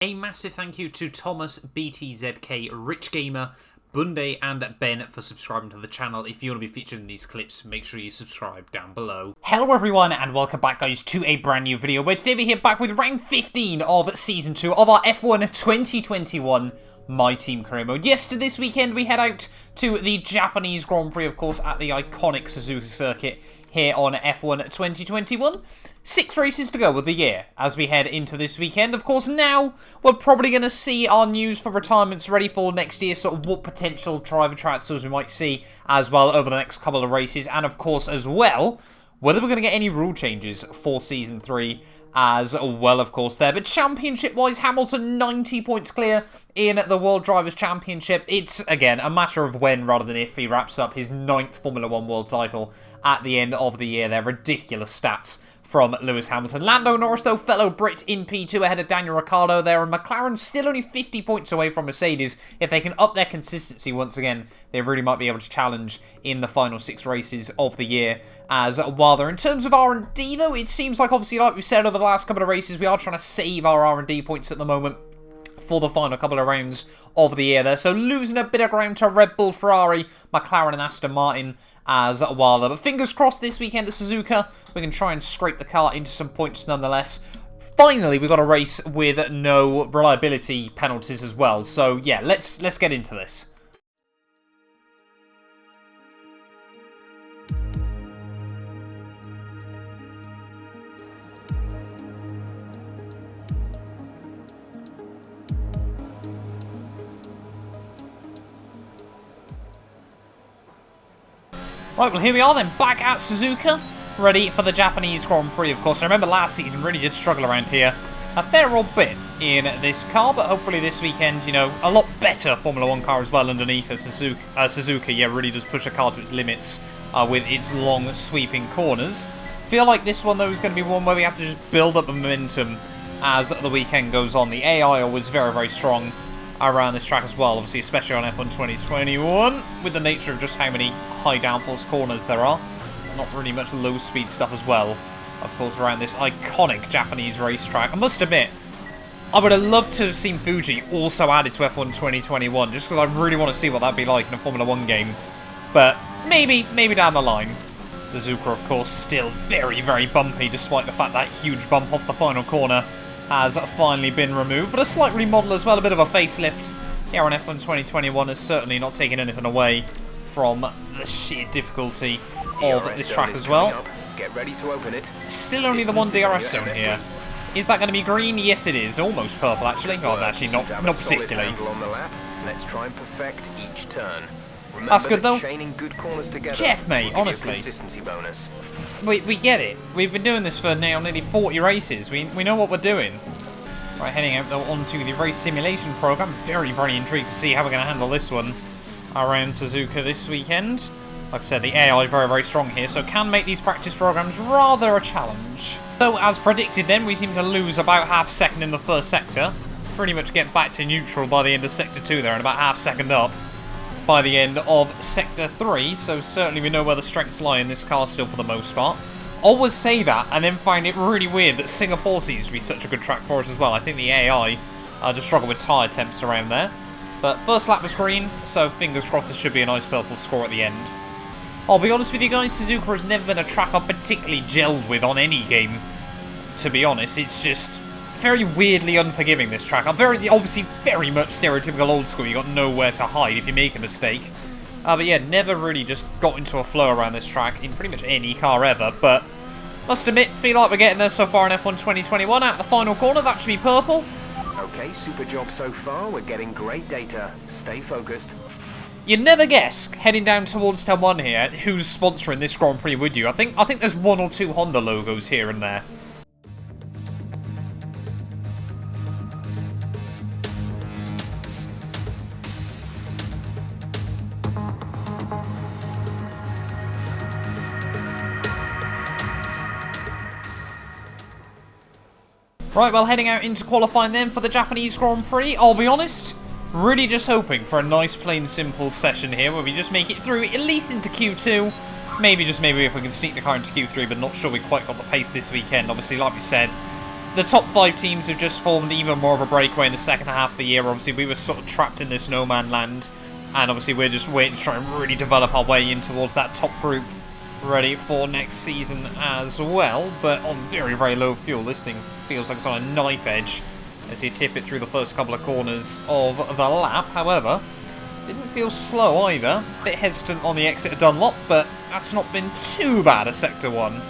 A massive thank you to Thomas, BTZK, Rich Gamer, Bunday and Ben for subscribing to the channel. If you want to be featured in these clips, make sure you subscribe down below. Hello everyone and welcome back guys to a brand new video where today we're here back with round 15 of Season 2 of our F1 2021 My Team Career Mode. Yes, this weekend we head out to the Japanese Grand Prix, of course, at the iconic Suzuka circuit here on F1 2021. 6 races to go with the year as we head into this weekend. Of course, now we're probably going to see our news for retirements ready for next year, sort of what potential driver transfers we might see as well over the next couple of races, and of course as well, whether we're going to get any rule changes for Season 3 as well, of course, there. But championship-wise, Hamilton 90 points clear in the World Drivers' Championship. It's, again, a matter of when rather than if he wraps up his 9th Formula 1 World title at the end of the year. They're ridiculous stats from Lewis Hamilton. Lando Norris, though, fellow Brit in P2 ahead of Daniel Ricciardo there, and McLaren still only 50 points away from Mercedes. If they can up their consistency once again, they really might be able to challenge in the final 6 races of the year as well there. In terms of R&D, though, it seems like, obviously, like we said over the last couple of races, we are trying to save our R&D points at the moment for the final couple of rounds of the year there. So losing a bit of ground to Red Bull, Ferrari, McLaren and Aston Martin as well there. But fingers crossed this weekend at Suzuka, we can try and scrape the car into some points nonetheless. Finally, we've got a race with no reliability penalties as well. So yeah, let's get into this. Right, well here we are then, back at Suzuka, ready for the Japanese Grand Prix, of course. I remember last season really did struggle around here a fair old bit in this car, but hopefully this weekend, you know, a lot better Formula 1 car as well underneath. Suzuka, yeah, really does push a car to its limits with its long sweeping corners. Feel like this one, though, is going to be one where we have to just build up momentum as the weekend goes on. The AI was very, very strong around this track as well, obviously, especially on F1 2021, with the nature of just how many high downforce corners there are. Not really much low speed stuff as well, of course, around this iconic Japanese racetrack. I must admit, I would have loved to have seen Fuji also added to F1 2021, just because I really want to see what that'd be like in a Formula 1 game. But maybe down the line. Suzuka, of course, still very, very bumpy, despite the fact that huge bump off the final corner has finally been removed, but a slight remodel as well, a bit of a facelift here on F1 2021 has certainly not taken anything away from the sheer difficulty of this track as well. Get ready to open it. Still only the one DRS zone here. Is that going to be green? Yes, it is. Almost purple, actually. Oh, actually, not particularly. Let's try and perfect each turn. That's good, though. Good corners together Jeff, mate, honestly. Consistency bonus. We get it. We've been doing this for now nearly 40 races. We know what we're doing. Right, heading out though onto the race simulation program. Very, very intrigued to see how we're going to handle this one around Suzuka this weekend. Like I said, the AI very, very strong here, so can make these practice programs rather a challenge. So, as predicted then, we seem to lose about half a second in the first sector. Pretty much get back to neutral by the end of Sector 2 there, and about half a second up by the end of Sector 3, so certainly we know where the strengths lie in this car still for the most part. Always say that, and then find it really weird that Singapore seems to be such a good track for us as well. I think the AI just struggle with tyre temps around there. But first lap was green, so fingers crossed this should be a nice purple score at the end. I'll be honest with you guys, Suzuka has never been a track I've particularly gelled with on any game, to be honest. It's just very weirdly unforgiving, this track. I'm obviously very much stereotypical old school. You got nowhere to hide if you make a mistake. But yeah, never really just got into a flow around this track in pretty much any car ever. But must admit, feel like we're getting there so far in F1 2021. At the final corner, that should be purple. Okay, super job so far. We're getting great data. Stay focused. You'd never guess, heading down towards Turn 1 here, who's sponsoring this Grand Prix, would you? I think there's 1 or 2 Honda logos here and there. Right, well, heading out into qualifying then for the Japanese Grand Prix. I'll be honest, really just hoping for a nice, plain, simple session here where we just make it through at least into Q2. Maybe if we can sneak the car into Q3, but not sure we quite got the pace this weekend. Obviously, like we said, the top 5 teams have just formed even more of a breakaway in the second half of the year. Obviously, we were sort of trapped in this no man land, and obviously we're just waiting to try and really develop our way in towards that top group, ready for next season as well. But on very, very low fuel, this thing feels like it's on a knife edge as you tip it through the first couple of corners of the lap. However, didn't feel slow either. Bit hesitant on the exit of Dunlop, but that's not been too bad a Sector 1.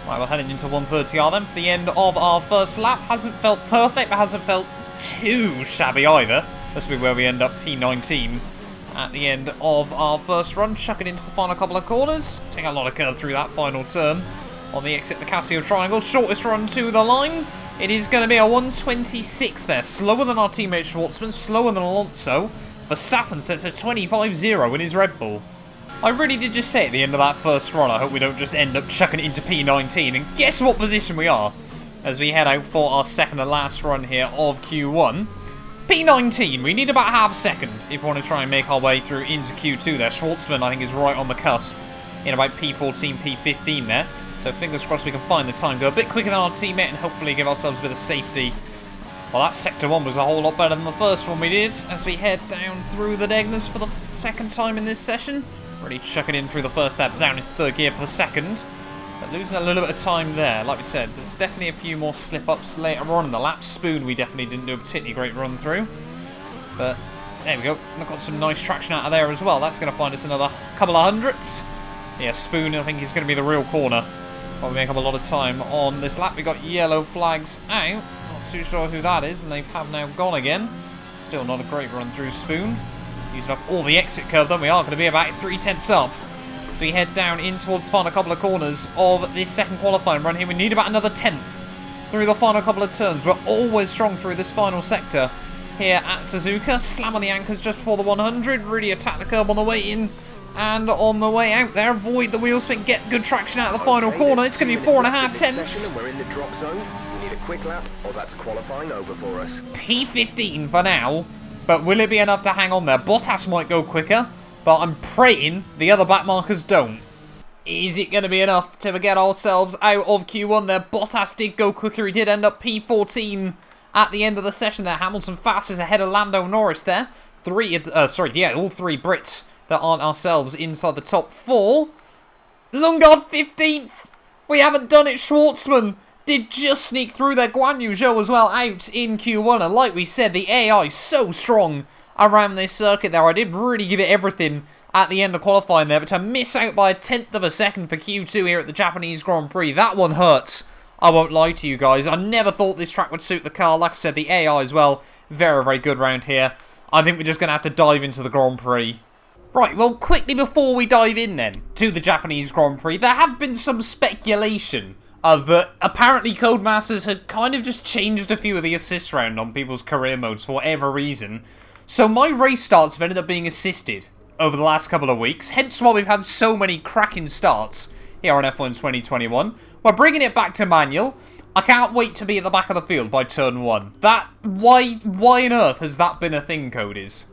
Right, we're heading into 130R then for the end of our first lap. Hasn't felt perfect, but hasn't felt too shabby either. This will be where we end up P19 at the end of our first run. Chucking into the final couple of corners. Taking a lot of curve through that final turn. On the exit, the Casio Triangle. Shortest run to the line. It is going to be a 126 there. Slower than our teammate Schwartzman. Slower than Alonso. Verstappen sets a 25-0 in his Red Bull. I really did just say at the end of that first run, I hope we don't just end up chucking it into P19. And guess what position we are as we head out for our second and last run here of Q1. P19. We need about half a second if we want to try and make our way through into Q2 there. Schwartzman, I think, is right on the cusp in about P14, P15 there. So fingers crossed we can find the time. Go a bit quicker than our teammate and hopefully give ourselves a bit of safety. Well, that Sector 1 was a whole lot better than the first one we did as we head down through the Degners for the second time in this session. Really chucking in through the first step, down into third gear for the second. But losing a little bit of time there. Like we said, there's definitely a few more slip-ups later on in the lap. Spoon we definitely didn't do a particularly great run through. But there we go. We've got some nice traction out of there as well. That's going to find us another couple of hundredths. Yeah, Spoon I think is going to be the real corner. While we make up a lot of time on this lap. We got yellow flags out. Not too sure who that is, and they have now gone again. Still not a great run through Spoon. Using up all the exit curve, then we are going to be about 3/10 up. So we head down in towards the final couple of corners of this second qualifying run here. We need about another 10th through the final couple of turns. We're always strong through this final sector here at Suzuka. Slam on the anchors just before the 100. Really attack the curb on the way in and on the way out there. Avoid the wheel spin, get good traction out of the final corner. It's going to be 4.5 tenths. We're in the drop zone. We need a quick lap, or that's qualifying over for us. P15 for now. But will it be enough to hang on there? Bottas might go quicker, but I'm praying the other back markers don't. Is it going to be enough to get ourselves out of Q1 there? Bottas did go quicker. He did end up P14 at the end of the session there. Hamilton fastest ahead of Lando Norris there. All three Brits that aren't ourselves inside the top 4. Lundgaard 15th. We haven't done it. Schwartzman did just sneak through there. Guan Yu Zhou as well out in Q1. And like we said, the AI is so strong around this circuit there. I did really give it everything at the end of qualifying there. But to miss out by 1/10 of a second for Q2 here at the Japanese Grand Prix, that one hurts. I won't lie to you guys. I never thought this track would suit the car. Like I said, the AI as well. Very, very good round here. I think we're just going to have to dive into the Grand Prix. Right, well, quickly before we dive in then to the Japanese Grand Prix, there had been some speculation that apparently Codemasters had kind of just changed a few of the assists around on people's career modes for whatever reason. So my race starts have ended up being assisted over the last couple of weeks, hence why we've had so many cracking starts here on F1 2021. We're bringing it back to manual. I can't wait to be at the back of the field by turn 1. Why on earth has that been a thing, Codies?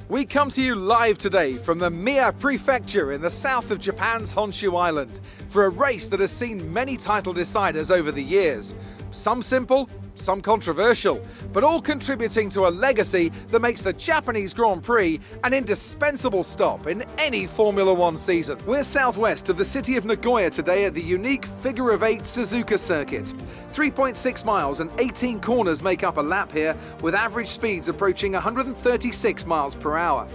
We come to you live today from the Mie Prefecture in the south of Japan's Honshu Island for a race that has seen many title deciders over the years. Some simple, some controversial, but all contributing to a legacy that makes the Japanese Grand Prix an indispensable stop in any Formula One season. We're southwest of the city of Nagoya today at the unique figure of 8 Suzuka circuit. 3.6 miles and 18 corners make up a lap here, with average speeds approaching 136 miles per hour.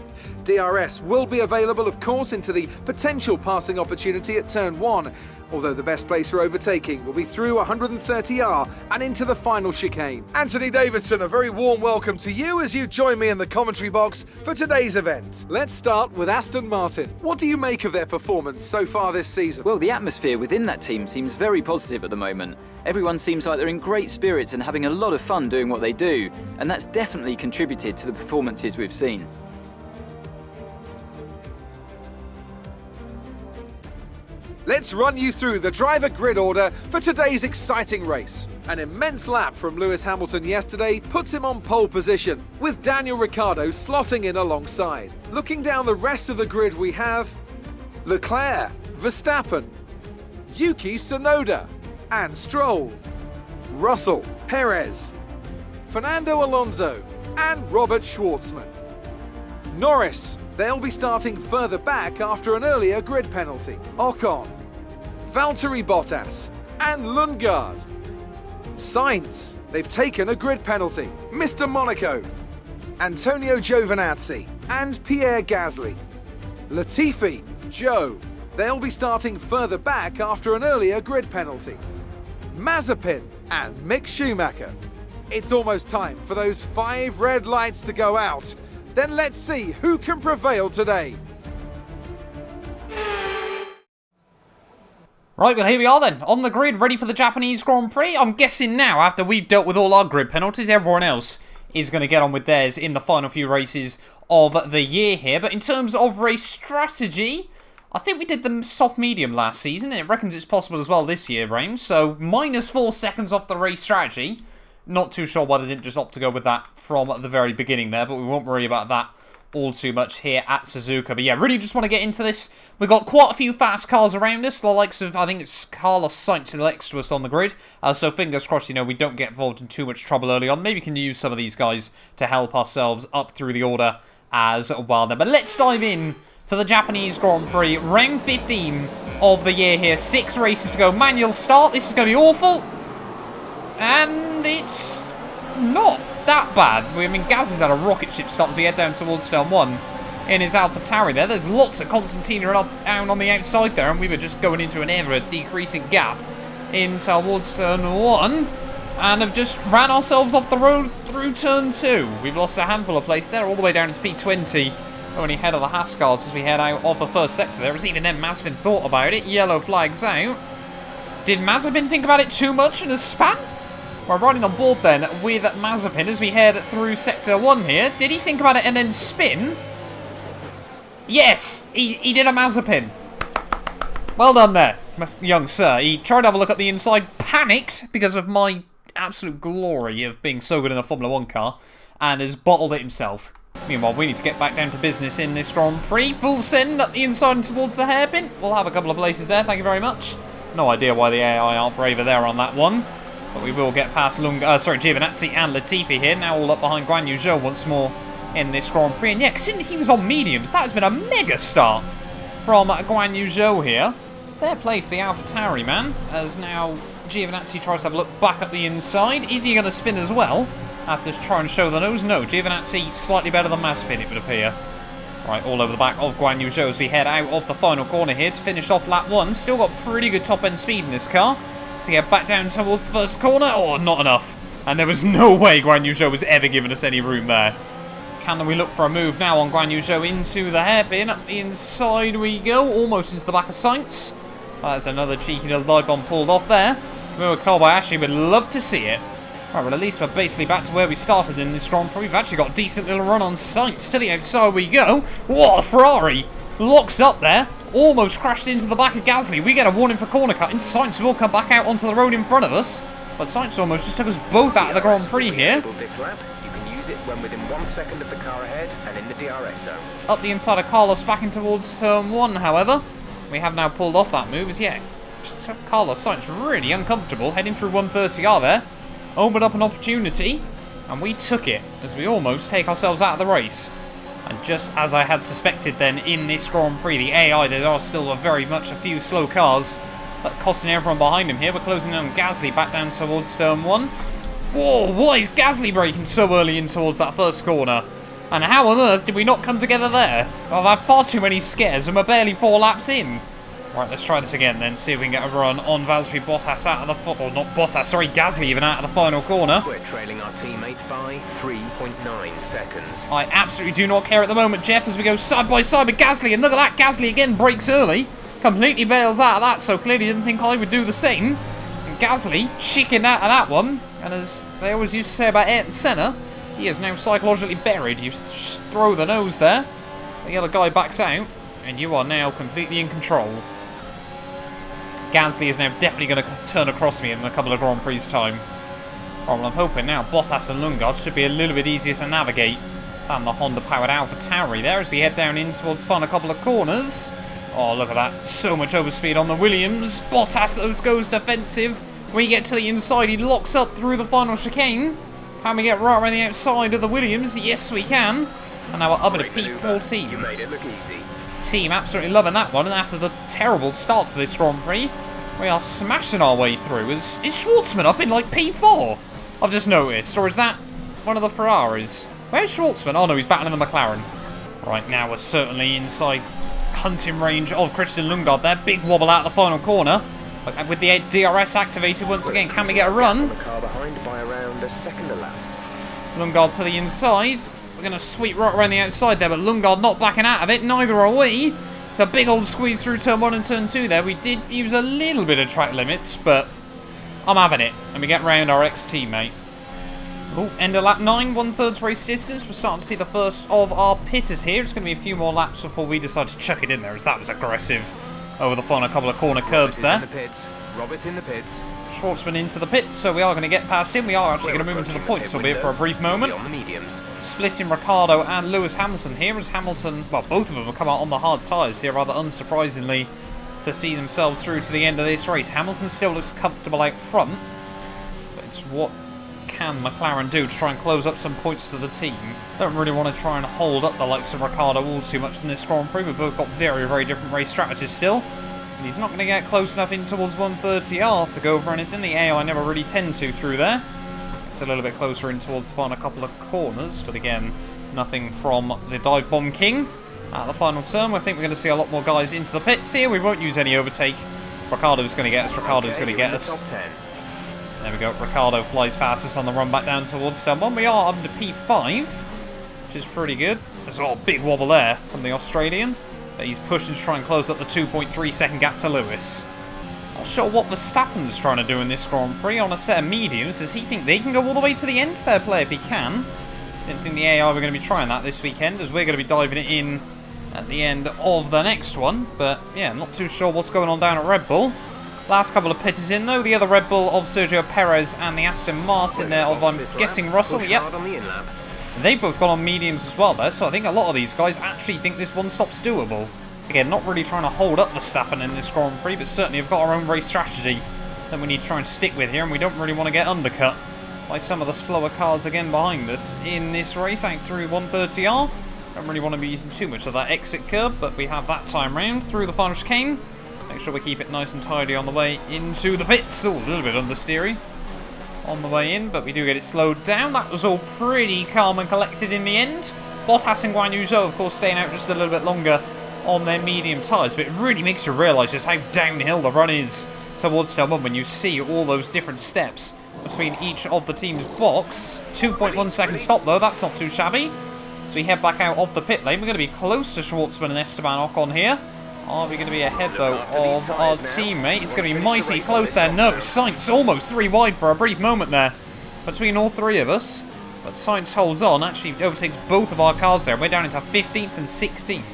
DRS will be available, of course, into the potential passing opportunity at turn 1, although the best place for overtaking will be through 130R and into the final chicane. Anthony Davidson, a very warm welcome to you as you join me in the commentary box for today's event. Let's start with Aston Martin. What do you make of their performance so far this season? Well, the atmosphere within that team seems very positive at the moment. Everyone seems like they're in great spirits and having a lot of fun doing what they do, and that's definitely contributed to the performances we've seen. Let's run you through the driver grid order for today's exciting race. An immense lap from Lewis Hamilton yesterday puts him on pole position, with Daniel Ricciardo slotting in alongside. Looking down the rest of the grid we have Leclerc, Verstappen, Yuki Tsunoda, and Stroll, Russell, Perez, Fernando Alonso and Robert Schwartzman. Norris, they'll be starting further back after an earlier grid penalty. Ocon, Valtteri Bottas and Lundgaard. Sainz, they've taken a grid penalty. Mr. Monaco, Antonio Giovinazzi and Pierre Gasly. Latifi, Joe, they'll be starting further back after an earlier grid penalty. Mazepin and Mick Schumacher. It's almost time for those 5 red lights to go out. Then let's see who can prevail today. Right, well here we are then, on the grid, ready for the Japanese Grand Prix. I'm guessing now, after we've dealt with all our grid penalties, everyone else is going to get on with theirs in the final few races of the year here. But in terms of race strategy, I think we did the soft-medium last season, and it reckons it's possible as well this year, Rain. So, -4 seconds off the race strategy. Not too sure why they didn't just opt to go with that from the very beginning there, but we won't worry about that all too much here at Suzuka. But yeah, really just want to get into this. We've got quite a few fast cars around us, the likes of, I think it's Carlos Sainz next to us on the grid. So fingers crossed, you know, we don't get involved in too much trouble early on. Maybe we can use some of these guys to help ourselves up through the order as well then. But let's dive in to the Japanese Grand Prix, round 15 of the year here. 6 races to go. Manual start. This is going to be awful. And it's not that bad. I mean, Gaz has had a rocket ship start as we head down towards turn 1 in his AlphaTauri there. There's lots of Constantina down on the outside there, and we were just going into an ever-decreasing gap in towards turn 1, and have just ran ourselves off the road through turn 2. We've lost a handful of place there, all the way down to P20, only ahead of the Haas cars as we head out of the first sector there. As even then, Mazepin thought about it. Yellow flags out. Did Mazepin think about it too much and has span? We're riding on board then with Mazepin as we head through Sector 1 here. Did he think about it and then spin? Yes, he did a Mazepin. Well done there, young sir. He tried to have a look at the inside, panicked because of my absolute glory of being so good in a Formula 1 car, and has bottled it himself. Meanwhile, we need to get back down to business in this Grand Prix. Full send up the inside and towards the hairpin. We'll have a couple of places there, thank you very much. No idea why the AI aren't braver there on that one. But we will get past Giovinazzi and Latifi here. Now all up behind Guan Yu Zhou once more in this Grand Prix. And yeah, considering he was on mediums, that has been a mega start from Guan Yu Zhou here. Fair play to the AlphaTauri man, as now Giovinazzi tries to have a look back at the inside. Is he going to spin as well? Have to try and show the nose? No, Giovinazzi slightly better than Mazepin, it would appear. Right, all over the back of Guan Yu Zhou as we head out of the final corner here to finish off lap 1. Still got pretty good top-end speed in this car. So yeah, back down towards the first corner. Oh, not enough. And there was no way Guan Yu Zhou was ever giving us any room there. Can we look for a move now on Guan Yu Zhou into the hairpin? Up the inside we go, almost into the back of Sainz. That's another cheeky little dive bomb pulled off there. Mura Kobayashi would love to see it. Right, well, at least we're basically back to where we started in this Grand Prix. We've actually got a decent little run on Sainz. To the outside we go. What a Ferrari! Locks up there. Almost crashed into the back of Gasly. We get a warning for corner cutting. Sainz will come back out onto the road in front of us. But Sainz almost just took us both out of the Grand Prix here. This lap. You can use it when within 1 second of the car ahead and in the DRS zone. Up the inside of Carlos back in towards turn 1, however. We have now pulled off that move as, yeah, Carlos Sainz really uncomfortable. Heading through 130R there. Opened up an opportunity. And we took it as we almost take ourselves out of the race. And just as I had suspected then in this Grand Prix, the AI, there are still very much a few slow cars, but costing everyone behind him here. We're closing in on Gasly back down towards turn 1. Whoa, why is Gasly braking so early in towards that first corner? And how on earth did we not come together there? I've had far too many scares and we're barely 4 laps in. Right, let's try this again then, see if we can get a run on Valtteri Bottas out of the... or not Bottas, sorry, Gasly even out of the final corner. We're trailing our teammate by 3.9 seconds. I absolutely do not care at the moment, Jeff, as we go side by side with Gasly. And look at that, Gasly again brakes early. Completely bails out of that, so clearly didn't think I would do the same. And Gasly chickened out of that one. And as they always used to say about Ayrton Senna, he is now psychologically buried. You throw the nose there, the other guy backs out, and you are now completely in control. Gasly is now definitely going to turn across me in a couple of Grand Prix time. Oh, well, I'm hoping now Bottas and Lundgaard should be a little bit easier to navigate than the Honda-powered AlphaTauri there as we head down in towards the final couple of corners. Oh, look at that. So much overspeed on the Williams. Bottas, those goes defensive. We get to the inside, he locks up through the final chicane. Can we get right around the outside of the Williams? Yes, we can. And now we're up at a P14. You made it look easy. Team absolutely loving that one, and after the terrible start to this Grand Prix, we are smashing our way through. Is Schwartzman up in like P4? I've just noticed, or is that one of the Ferraris? Where's Schwartzman? Oh no, he's battling the McLaren. Right now we're certainly inside hunting range of Christian Lundgaard there. Big wobble out of the final corner. But with the DRS activated once again, can we get a run? The car behind by around a second a lap. Lundgaard to the inside. We're going to sweep right around the outside there, but Lundgaard not backing out of it. Neither are we. It's a big old squeeze through turn 1 and turn 2 there. We did use a little bit of track limits, but I'm having it. And we get round our ex-teammate. Oh, end of lap 9, 1/3 race distance. We're starting to see the first of our pitters here. It's going to be a few more laps before we decide to chuck it in there, as that was aggressive over the final couple of corner curbs there. Robert in the pits. Schwartzman into the pits, so we are going to get past him. We are actually going to move into the points, albeit for a brief moment. On the mediums. Splitting Ricciardo and Lewis Hamilton here, as Hamilton, well, both of them have come out on the hard tyres here, rather unsurprisingly, to see themselves through to the end of this race. Hamilton still looks comfortable out front, but it's what can McLaren do to try and close up some points to the team. Don't really want to try and hold up the likes of Ricciardo all too much in this Grand Prix. We've both got very, very different race strategies still. And he's not going to get close enough in towards 130R to go for anything. The AI never really tend to through there. It's a little bit closer in towards the final couple of corners, but again, nothing from the Dive Bomb King. At the final turn, I think we're going to see a lot more guys into the pits here. We won't use any overtake. Ricciardo's going to get us. Ricciardo's going to get us. There we go. Ricciardo flies past us on the run back down towards turn 1. We are up to P5, which is pretty good. There's a big wobble there from the Australian. But he's pushing to try and close up the 2.3 second gap to Lewis. Not sure what Verstappen's trying to do in this Grand Prix on a set of mediums. Does he think they can go all the way to the end? Fair play if he can. Didn't think the AI were going to be trying that this weekend, as we're going to be diving it in at the end of the next one. But yeah, not too sure what's going on down at Red Bull. Last couple of pitters in though. The other Red Bull of Sergio Perez and the Aston Martin there of, I'm guessing, Russell. Yep. They've both gone on mediums as well there, so I think a lot of these guys actually think this one stop's doable. Again, not really trying to hold up Verstappen in this Grand Prix, but certainly have got our own race strategy that we need to try and stick with here, and we don't really want to get undercut by some of the slower cars again behind us in this race out through 130R. Don't really want to be using too much of that exit curb, but we have that time round through the final chicane. Make sure we keep it nice and tidy on the way into the pits. Oh, a little bit understeery on the way in, but we do get it slowed down. That was all pretty calm and collected in the end. Bottas and Guan Yu Zhou, of course, staying out just a little bit longer on their medium tyres, but it really makes you realise just how downhill the run is towards turn 1 when you see all those different steps between each of the team's box. 2.1 second stop though, that's not too shabby. So we head back out of the pit lane. We're going to be close to Schwartzman and Esteban Ocon here. Are we going to be ahead though of our teammate? It's going to be mighty close there. No, Sainz almost 3 wide for a brief moment there between all 3 of us. But Sainz holds on, actually overtakes both of our cars there. We're down into 15th and 16th.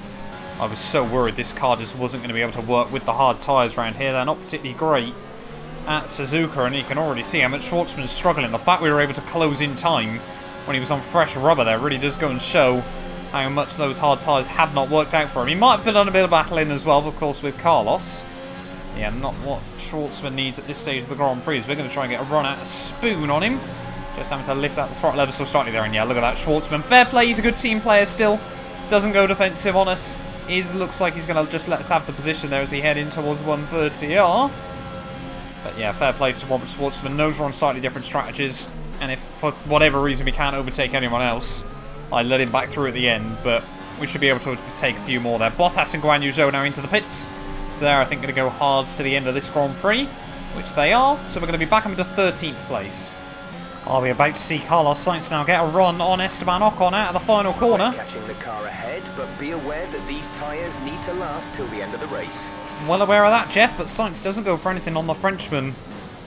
I was so worried this car just wasn't going to be able to work with the hard tyres around here. They're not particularly great at Suzuka, and you can already see how much Schwartzman's struggling. The fact we were able to close in time when he was on fresh rubber there really does go and show how much those hard tyres have not worked out for him. He might have done a bit of battling as well, of course, with Carlos. Yeah, not what Schwartzman needs at this stage of the Grand Prix. We're going to try and get a run out of spoon on him. Just having to lift out the throttle ever so slightly there. And yeah, look at that Schwartzman. Fair play, he's a good team player still. Doesn't go defensive on us. Looks like he's going to just let us have the position there as we head in towards 130R. But yeah, fair play to Robert Schwartzman. Knows we're on slightly different strategies. And if for whatever reason we can't overtake anyone else, I let him back through at the end, but we should be able to take a few more there. Bottas and Guan Yu Zhou now into the pits. So they're, I think, going to go hards to the end of this Grand Prix, which they are. So we're going to be back up into 13th place. Are we about to see Carlos Sainz now get a run on Esteban Ocon out of the final corner? Catching the car ahead, but be aware that these tyres need to last till the end of the race. Well aware of that, Jeff, but Sainz doesn't go for anything on the Frenchman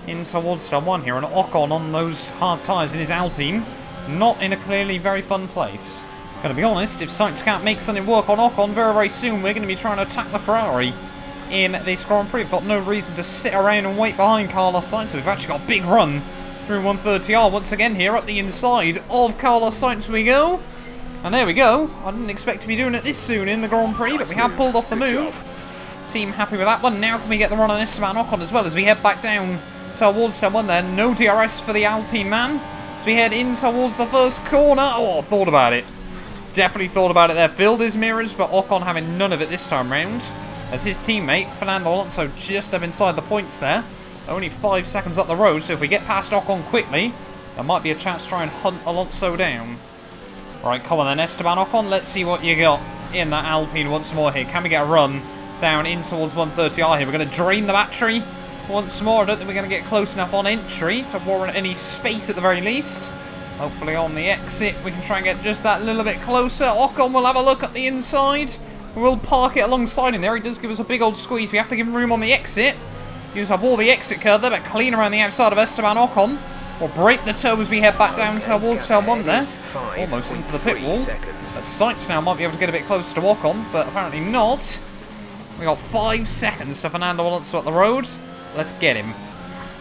in towards turn 1 here, and Ocon on those hard tyres in his Alpine. Not in a clearly very fun place. Gonna be honest, if Sainz can't make something work on Ocon very, very soon, we're going to be trying to attack the Ferrari in this Grand Prix. We've got no reason to sit around and wait behind Carlos Sainz, so we've actually got a big run through 130R once again here up the inside of Carlos Sainz we go. And there we go. I didn't expect to be doing it this soon in the Grand Prix, but we have pulled off the move. Team happy with that one. Now can we get the run on Esteban Ocon as well as we head back down towards turn 1 there. No DRS for the Alpine man. As we head in towards the first corner. Oh, thought about it. Definitely thought about it there. Filled his mirrors, but Ocon having none of it this time round. As his teammate, Fernando Alonso, just up inside the points there. Only 5 seconds up the road, so if we get past Ocon quickly, there might be a chance to try and hunt Alonso down. Right, come on then, Esteban Ocon. Let's see what you got in that Alpine once more here. Can we get a run down in towards 130R here? We're going to drain the battery once more. I don't think we're going to get close enough on entry to warrant any space at the very least. Hopefully on the exit we can try and get just that little bit closer. Ocon will have a look at the inside. We'll park it alongside him there. He does give us a big old squeeze. We have to give him room on the exit. Use up all the exit curve there, but clean around the outside of Esteban Ocon. We'll break the toe as we head back down towards turn 1 there. Almost into the pit wall. But Sainz now might be able to get a bit closer to Ocon, but apparently not. We got 5 seconds to Fernando Alonso at the road. Let's get him.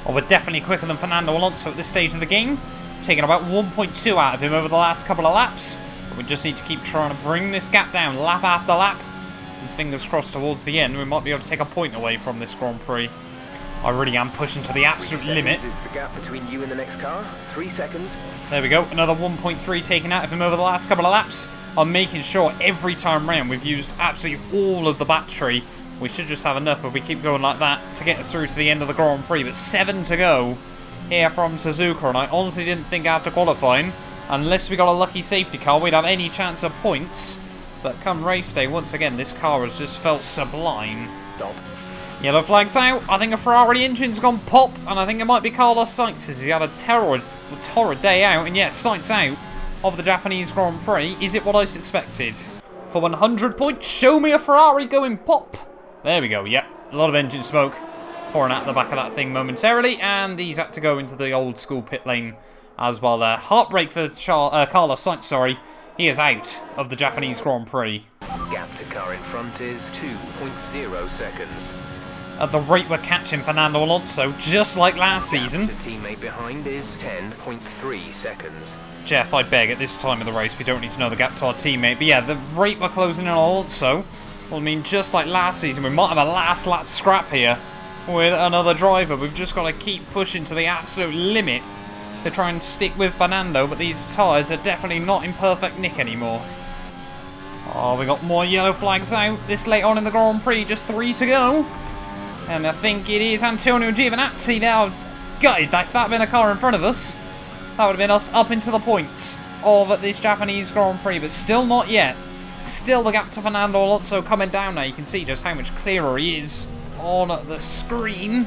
Well, we're definitely quicker than Fernando Alonso at this stage of the game. Taking about 1.2 out of him over the last couple of laps. But we just need to keep trying to bring this gap down lap after lap. And fingers crossed towards the end, we might be able to take a point away from this Grand Prix. I really am pushing to the absolute limit. Is the gap between you and the next car. 3 seconds. There we go. Another 1.3 taken out of him over the last couple of laps. I'm making sure every time round we've used absolutely all of the battery. We should just have enough if we keep going like that to get us through to the end of the Grand Prix. But 7 to go here from Suzuka, and I honestly didn't think after qualifying, unless we got a lucky safety car, we'd have any chance of points. But come race day, once again, this car has just felt sublime. Stop. Yellow flag's out. I think a Ferrari engine's gone pop, and I think it might be Carlos Sainz as he had a torrid day out. And yes, Sainz out of the Japanese Grand Prix. Is it what I expected? For 100 points, show me a Ferrari going pop. There we go. Yep, a lot of engine smoke pouring out the back of that thing momentarily, and he's had to go into the old school pit lane as well there. Heartbreak for Carlos Sainz, sorry. He is out of the Japanese Grand Prix. Gap to car in front is 2.0 seconds. At the rate we're catching Fernando Alonso, just like last season. Gap to teammate behind is 10.3 seconds. Jeff, I beg, at this time of the race, we don't need to know the gap to our teammate. But yeah, the rate we're closing in on Alonso will mean just like last season, we might have a last lap scrap here with another driver. We've just got to keep pushing to the absolute limit to try and stick with Fernando, but these tyres are definitely not in perfect nick anymore. Oh, we got more yellow flags out this late on in the Grand Prix, just 3 to go. And I think it is Antonio Giovinazzi now. God, if that had been a car in front of us, that would have been us up into the points of this Japanese Grand Prix, but still not yet. Still the gap to Fernando Alonso coming down now. You can see just how much clearer he is on the screen.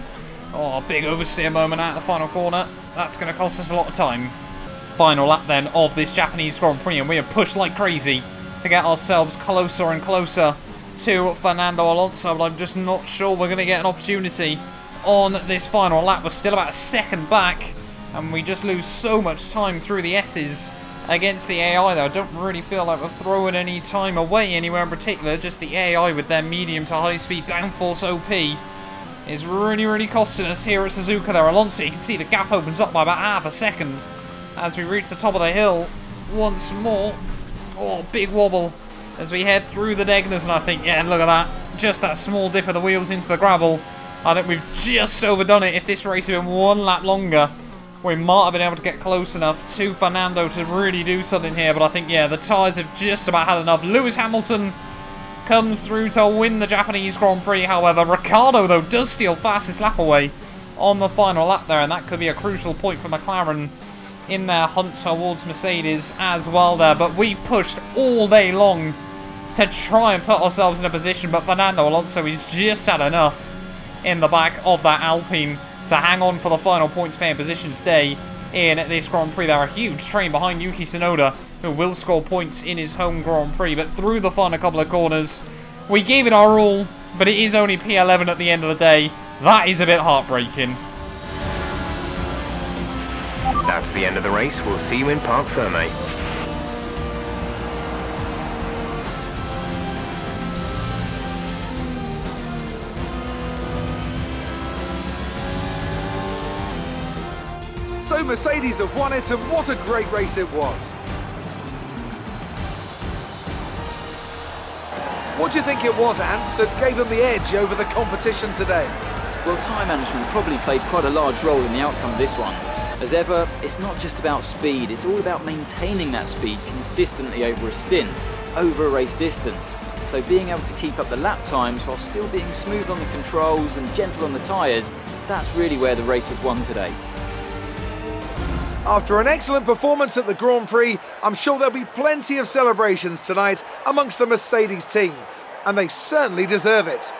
Oh, big oversteer moment out of the final corner. That's going to cost us a lot of time. Final lap then of this Japanese Grand Prix, and we have pushed like crazy to get ourselves closer and closer to Fernando Alonso, but I'm just not sure we're going to get an opportunity on this final lap. We're still about a second back, and we just lose so much time through the S's against the AI though. I don't really feel like we're throwing any time away anywhere in particular. Just the AI with their medium to high speed downforce OP is really costing us here at Suzuka there. Alonso, you can see the gap opens up by about half a second as we reach the top of the hill once more. Oh, big wobble as we head through the Degners, and I think, yeah, look at that. Just that small dip of the wheels into the gravel. I think we've just overdone it. If this race had been 1 lap longer, we might have been able to get close enough to Fernando to really do something here. But I think, yeah, the tyres have just about had enough. Lewis Hamilton comes through to win the Japanese Grand Prix. However, Ricciardo, though, does steal fastest lap away on the final lap there, and that could be a crucial point for McLaren in their hunt towards Mercedes as well there. But we pushed all day long to try and put ourselves in a position, but Fernando Alonso has just had enough in the back of that Alpine to hang on for the final points paying position today in this Grand Prix. They're a huge train behind Yuki Tsunoda, who will score points in his home Grand Prix, but through the final couple of corners, we gave it our all, but it is only P11 at the end of the day. That is a bit heartbreaking. That's the end of the race. We'll see you in Parc Fermé. So Mercedes have won it, and what a great race it was. What do you think it was, Ant, that gave them the edge over the competition today? Well, tyre management probably played quite a large role in the outcome of this one. As ever, it's not just about speed, it's all about maintaining that speed consistently over a stint, over a race distance. So being able to keep up the lap times while still being smooth on the controls and gentle on the tyres, that's really where the race was won today. After an excellent performance at the Grand Prix, I'm sure there'll be plenty of celebrations tonight amongst the Mercedes team, and they certainly deserve it.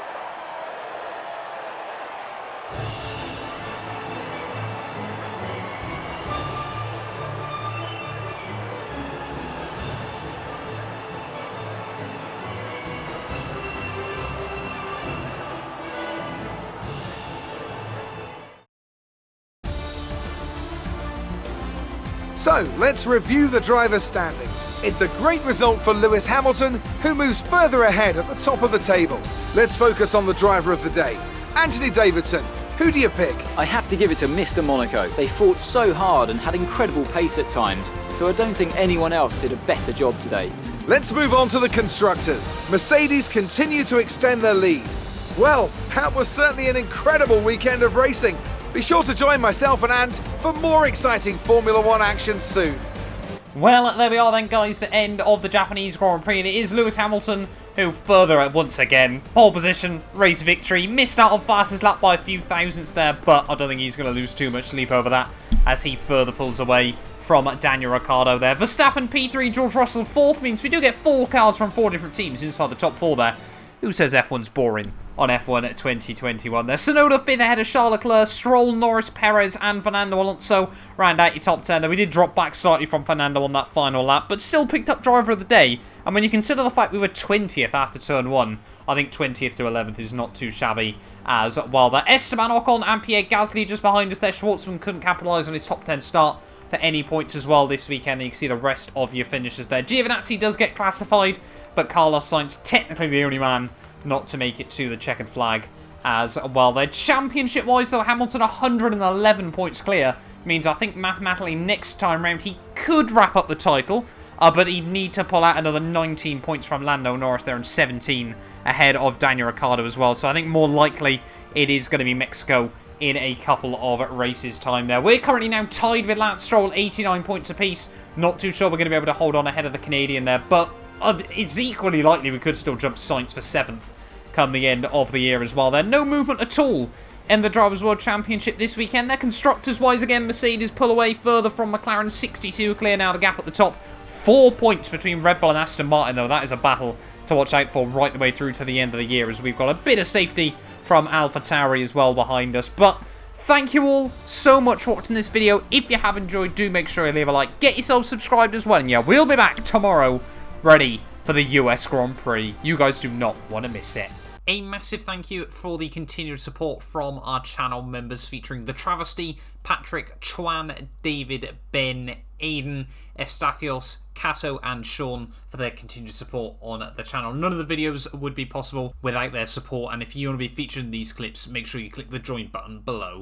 So, let's review the drivers' standings. It's a great result for Lewis Hamilton, who moves further ahead at the top of the table. Let's focus on the driver of the day, Anthony Davidson. Who do you pick? I have to give it to Mr. Monaco. They fought so hard and had incredible pace at times, so I don't think anyone else did a better job today. Let's move on to the constructors. Mercedes continue to extend their lead. Well, that was certainly an incredible weekend of racing. Be sure to join myself and Ant for more exciting Formula One action soon. Well, there we are then, guys, the end of the Japanese Grand Prix, and it is Lewis Hamilton who further, once again, pole position, race victory, missed out on fastest lap by a few thousandths there, but I don't think he's going to lose too much sleep over that as he further pulls away from Daniel Ricciardo there. Verstappen P3, George Russell 4th, means we do get 4 cars from 4 different teams inside the top 4 there. Who says F1's boring on F1 at 2021 there? Tsunoda 5th ahead of Charles Leclerc, Stroll, Norris, Perez and Fernando Alonso round out your top 10 there. We did drop back slightly from Fernando on that final lap, but still picked up driver of the day. And when you consider the fact we were 20th after turn 1, I think 20th to 11th is not too shabby as well there. Esteban Ocon and Pierre Gasly just behind us there. Schwartzman couldn't capitalise on his top 10 start for any points as well this weekend. And you can see the rest of your finishes there. Giovinazzi does get classified, but Carlos Sainz technically the only man not to make it to the checkered flag as well. Their championship-wise, though, Hamilton 111 points clear. Means I think mathematically next time round he could wrap up the title, but he'd need to pull out another 19 points from Lando Norris there and 17 ahead of Daniel Ricciardo as well. So I think more likely it is going to be Mexico in a couple of races time there. We're currently now tied with Lance Stroll, 89 points apiece. Not too sure we're going to be able to hold on ahead of the Canadian there, but it's equally likely we could still jump Sainz for 7th come the end of the year as well. There's no movement at all in the Drivers' World Championship this weekend. Their constructors-wise, again, Mercedes pull away further from McLaren, 62 clear now, the gap at the top. 4 points between Red Bull and Aston Martin, though. That is a battle to watch out for right the way through to the end of the year, as we've got a bit of safety from AlphaTauri as well behind us. But thank you all so much for watching this video. If you have enjoyed, do make sure you leave a like. Get yourself subscribed as well. And yeah, we'll be back tomorrow ready for the US Grand Prix. You guys do not want to miss it. A massive thank you for the continued support from our channel members, featuring The Travesty, Patrick, Chuan, David, Ben, Aiden, Efstathios, Kato and Sean for their continued support on the channel. None of the videos would be possible without their support, and if you want to be featured in these clips, make sure you click the join button below.